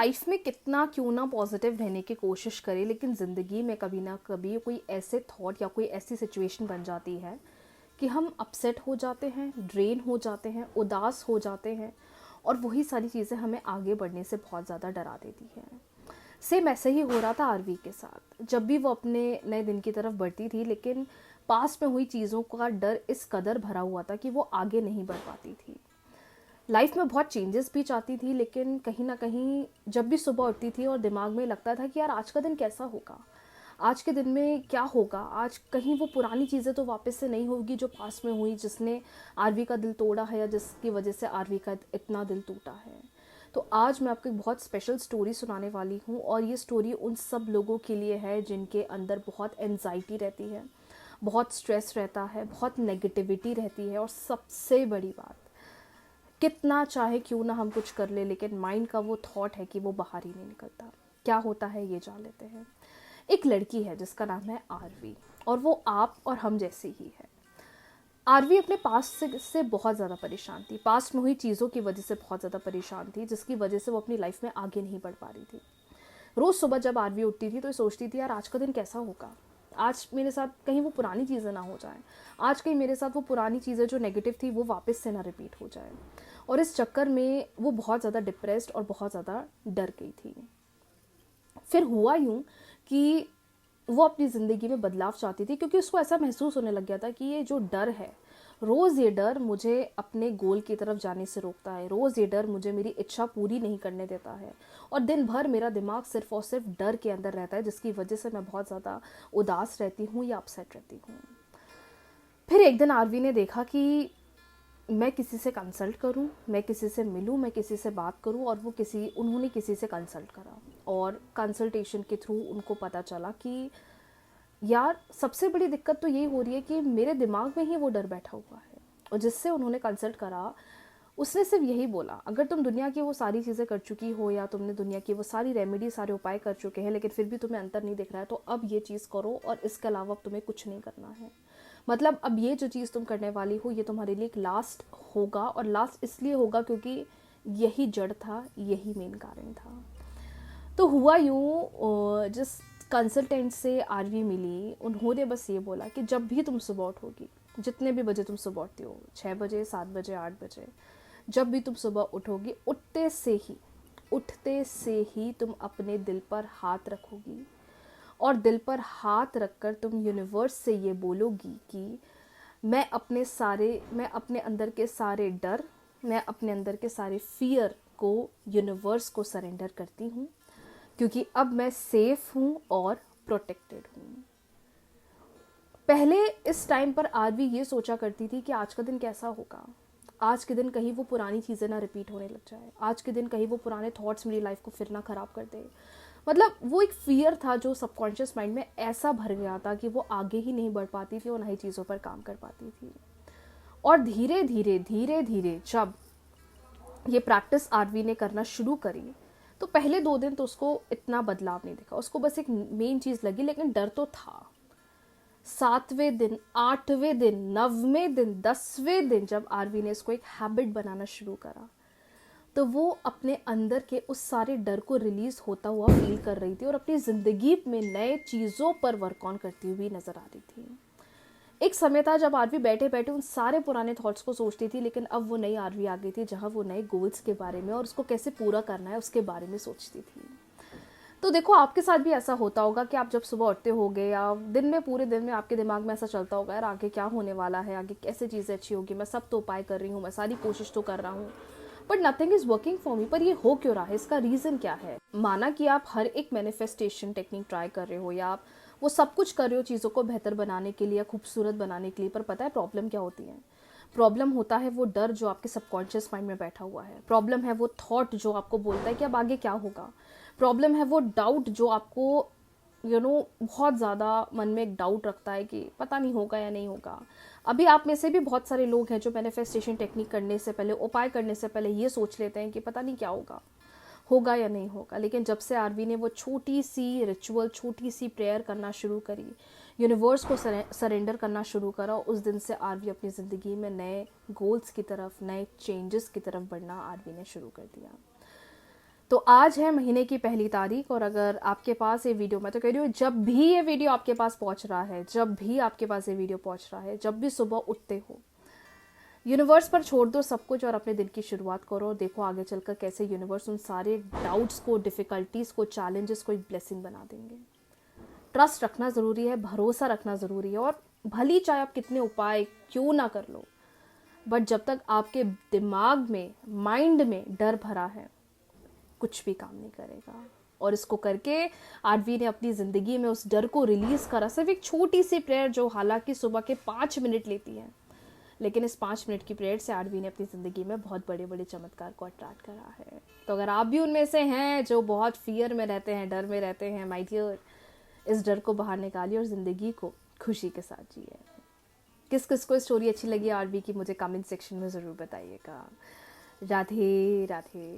Life में कितना क्यों ना पॉजिटिव रहने की कोशिश करें, लेकिन ज़िंदगी में कभी ना कभी कोई ऐसे थॉट या कोई ऐसी सिचुएशन बन जाती है कि हम अपसेट हो जाते हैं, ड्रेन हो जाते हैं, उदास हो जाते हैं, और वही सारी चीज़ें हमें आगे बढ़ने से बहुत ज़्यादा डरा देती हैं। सेम ऐसे ही हो रहा था आरवी के साथ। जब भी वो अपने नए दिन की तरफ बढ़ती थी, लेकिन पास में हुई चीज़ों का डर इस कदर भरा हुआ था कि वो आगे नहीं बढ़ पाती थी। लाइफ में बहुत चेंजेस भी चाहती थी, लेकिन कहीं ना कहीं जब भी सुबह उठती थी और दिमाग में लगता था कि यार आज का दिन कैसा होगा, आज के दिन में क्या होगा, आज कहीं वो पुरानी चीज़ें तो वापस से नहीं होगी जो पास में हुई, जिसने आरवी का दिल तोड़ा है या जिसकी वजह से आरवी का इतना दिल टूटा है। तो आज मैं आपको एक बहुत स्पेशल स्टोरी सुनाने वाली हूँ, और ये स्टोरी उन सब लोगों के लिए है जिनके अंदर बहुत एनजाइटी रहती है, बहुत स्ट्रेस रहता है, बहुत नेगेटिविटी रहती है, और सबसे बड़ी बात, कितना चाहे क्यों ना हम कुछ कर ले, लेकिन माइंड का वो थॉट है कि वो बाहर ही नहीं निकलता। क्या होता है ये जान लेते हैं। एक लड़की है जिसका नाम है आरवी, और वो आप और हम जैसी ही है। आरवी अपने पास्ट से बहुत ज़्यादा परेशान थी, पास्ट में हुई चीज़ों की वजह से बहुत ज़्यादा परेशान थी, जिसकी वजह से वो अपनी लाइफ में आगे नहीं बढ़ पा रही थी। रोज़ सुबह जब आरवी उठती थी तो ये सोचती थी, यार आज का दिन कैसा होगा, आज मेरे साथ कहीं वो पुरानी चीज़ें ना हो जाएं, आज कहीं मेरे साथ वो पुरानी चीज़ें जो नेगेटिव थी वो वापस से ना रिपीट हो जाए। और इस चक्कर में वो बहुत ज़्यादा डिप्रेस्ड और बहुत ज़्यादा डर गई थी। फिर हुआ यूँ कि वो अपनी ज़िंदगी में बदलाव चाहती थी, क्योंकि उसको ऐसा महसूस होने लग गया था कि ये जो डर है, रोज़ ये डर मुझे अपने गोल की तरफ जाने से रोकता है, रोज़ ये डर मुझे मेरी इच्छा पूरी नहीं करने देता है, और दिन भर मेरा दिमाग सिर्फ और सिर्फ डर के अंदर रहता है, जिसकी वजह से मैं बहुत ज़्यादा उदास रहती हूँ या अपसेट रहती हूँ। फिर एक दिन आरवी ने देखा कि मैं किसी से कंसल्ट करूं, मैं किसी से मिलूं, मैं किसी से बात करूं, और उन्होंने किसी से कंसल्ट करा, और कंसल्टेशन के थ्रू उनको पता चला कि यार सबसे बड़ी दिक्कत तो यही हो रही है कि मेरे दिमाग में ही वो डर बैठा हुआ है। और जिससे उन्होंने कंसल्ट करा, उसने सिर्फ यही बोला, अगर तुम दुनिया की वो सारी चीज़ें कर चुकी हो या तुमने दुनिया की वो सारी रेमेडी, सारे उपाय कर चुके हैं, लेकिन फिर भी तुम्हें अंतर नहीं दिख रहा है, तो अब ये चीज़ करो, और इसके अलावा अब तुम्हें कुछ नहीं करना है। मतलब अब ये जो चीज़ तुम करने वाली हो, ये तुम्हारे लिए एक लास्ट होगा, और लास्ट इसलिए होगा क्योंकि यही जड़ था, यही मेन कारण था। तो हुआ यूँ, जिस कंसल्टेंट से आरवी मिली, उन्होंने बस ये बोला कि जब भी तुम सुबह उठोगी, जितने भी बजे तुम सुबह उठती हो, 6 बजे, 7 बजे, 8 बजे, जब भी तुम सुबह उठोगी, उठते से ही तुम अपने दिल पर हाथ रखोगी, और दिल पर हाथ रखकर तुम यूनिवर्स से ये बोलोगी कि मैं अपने अंदर के सारे डर, मैं अपने अंदर के सारे फियर को यूनिवर्स को सरेंडर करती हूँ, क्योंकि अब मैं सेफ हूँ और प्रोटेक्टेड हूँ। पहले इस टाइम पर आरवी ये सोचा करती थी कि आज का दिन कैसा होगा, आज के दिन कहीं वो पुरानी चीज़ें ना रिपीट होने लग जाए, आज के दिन कहीं वो पुराने थॉट्स मेरी लाइफ को फिर ना ख़राब कर दे। मतलब वो एक फियर था जो सबकॉन्शियस माइंड में ऐसा भर गया था कि वो आगे ही नहीं बढ़ पाती थी और नई चीज़ों पर काम कर पाती थी। और धीरे धीरे जब ये प्रैक्टिस आरवी ने करना शुरू करी, तो पहले 2 दिन तो उसको इतना बदलाव नहीं दिखा, उसको बस एक मेन चीज़ लगी, लेकिन डर तो था। 7वें दिन, 8वें दिन, 9वें दिन, 10वें दिन जब आरवी ने इसको एक हैबिट बनाना शुरू करा, तो वो अपने अंदर के उस सारे डर को रिलीज होता हुआ फील कर रही थी, और अपनी ज़िंदगी में नए चीज़ों पर वर्क ऑन करती हुई नज़र आ रही थी। एक समय था जब आरवी बैठे बैठे उन सारे पुराने थॉट्स को सोचती थी, लेकिन अब वो नई आरवी आ गई थी जहाँ वो नए गोल्स के बारे में और उसको कैसे पूरा करना है उसके बारे में सोचती थी। तो देखो, आपके साथ भी ऐसा होता होगा कि आप जब सुबह उठते होगे या दिन में, पूरे दिन में आपके दिमाग में ऐसा चलता होगा, यार आगे क्या होने वाला है, आगे कैसे चीज़ें अच्छी होगी, मैं सब तो उपाय कर रही हूँ, मैं सारी कोशिश तो कर रहा हूँ, but nothing is working for me. पर ये हो क्यों रहा है, इसका रीज़न क्या है। माना कि आप हर एक मैनिफेस्टेशन टेक्निक ट्राई कर रहे हो, या आप वो सब कुछ कर रहे हो चीज़ों को बेहतर बनाने के लिए या खूबसूरत बनाने के लिए, पर पता है प्रॉब्लम क्या होती है। प्रॉब्लम होता है वो डर जो आपके सबकॉन्शियस माइंड में बैठा हुआ है। प्रॉब्लम है वो थॉट जो आपको बोलता है कि अब आगे क्या होगा। प्रॉब्लम है वो डाउट जो आपको बहुत ज़्यादा मन में एक डाउट रखता है कि पता नहीं होगा या नहीं होगा। अभी आप में से भी बहुत सारे लोग हैं जो मैनिफेस्टेशन टेक्निक करने से पहले, उपाय करने से पहले ये सोच लेते हैं कि पता नहीं क्या होगा या नहीं होगा। लेकिन जब से आरवी ने वो छोटी सी रिचुअल, छोटी सी प्रेयर करना शुरू करी, यूनिवर्स को सरेंडर करना शुरू करा, उस दिन से आरवी अपनी ज़िंदगी में नए गोल्स की तरफ, नए चेंजेस की तरफ बढ़ना आरवी ने शुरू कर दिया। तो आज है महीने की 1 तारीख, और अगर आपके पास ये वीडियो, मैं तो कह रही हूँ जब भी ये वीडियो आपके पास पहुँच रहा है, जब भी आपके पास ये वीडियो पहुँच रहा है, जब भी सुबह उठते हो, यूनिवर्स पर छोड़ दो सब कुछ और अपने दिन की शुरुआत करो, और देखो आगे चलकर कैसे यूनिवर्स उन सारे डाउट्स को, डिफ़िकल्टीज़ को, चैलेंजेस को एक ब्लेसिंग बना देंगे। ट्रस्ट रखना ज़रूरी है, भरोसा रखना ज़रूरी है, और भली चाहे आप कितने उपाय क्यों ना कर लो, बट जब तक आपके दिमाग में, माइंड में डर भरा है, कुछ भी काम नहीं करेगा। और इसको करके आरवी ने अपनी ज़िंदगी में उस डर को रिलीज़ करा, सिर्फ एक छोटी सी प्रेयर जो हालांकि सुबह के 5 मिनट लेती है, लेकिन इस 5 मिनट की प्रेयर से आरवी ने अपनी ज़िंदगी में बहुत बड़े बड़े चमत्कार को अट्रैक्ट करा है। तो अगर आप भी उनमें से हैं जो बहुत फियर में रहते हैं, डर में रहते हैं, माय डियर, इस डर को बाहर निकालिए और ज़िंदगी को खुशी के साथ जिए। किस किस को स्टोरी अच्छी लगी आरवी की, मुझे कमेंट सेक्शन में ज़रूर बताइएगा। राधे राधे।